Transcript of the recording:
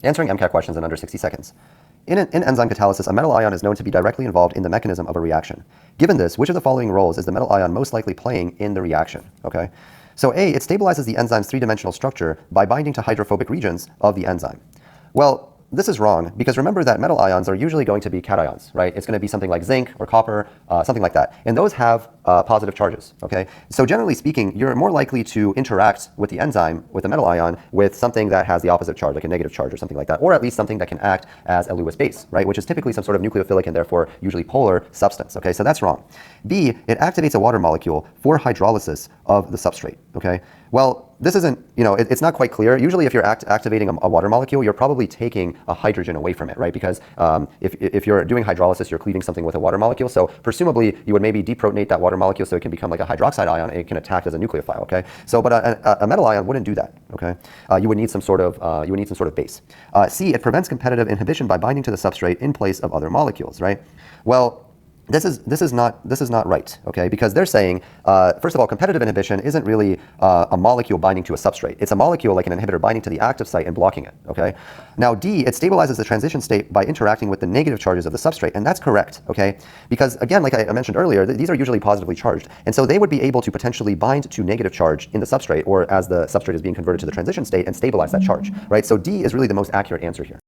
Answering MCAT questions in under 60 seconds. In enzyme catalysis, a metal ion is known to be directly involved in the mechanism of a reaction. Given this, which of the following roles is the metal ion most likely playing in the reaction? Okay. So A, it stabilizes the enzyme's three-dimensional structure by binding to hydrophobic regions of the enzyme. Well, this is wrong, because remember that metal ions are usually going to be cations, right? It's going to be something like zinc or copper, something like that. And those have positive charges, okay? So generally speaking, you're more likely to interact with the enzyme, with the metal ion, with something that has the opposite charge, like a negative charge or something like that, or at least something that can act as a Lewis base, right? Which is typically some sort of nucleophilic and therefore usually polar substance, okay? So that's wrong. B, it activates a water molecule for hydrolysis of the substrate, okay? Well, this isn't, it's not quite clear. Usually if you're activating a water molecule, you're probably taking a hydrogen away from it, right? Because if you're doing hydrolysis, you're cleaving something with a water molecule. So presumably you would maybe deprotonate that water molecule so it can become like a hydroxide ion and it can attack as a nucleophile, okay? So, but a metal ion wouldn't do that, okay? You would need some sort of base. C, it prevents competitive inhibition by binding to the substrate in place of other molecules, right? Well, this is not right, okay? Because they're saying, first of all, competitive inhibition isn't really a molecule binding to a substrate. It's a molecule like an inhibitor binding to the active site and blocking it, okay? Now D, it stabilizes the transition state by interacting with the negative charges of the substrate, and that's correct, okay? Because again, like I mentioned earlier, these are usually positively charged, and so they would be able to potentially bind to negative charge in the substrate, or as the substrate is being converted to the transition state, and stabilize that charge, right? So D is really the most accurate answer here.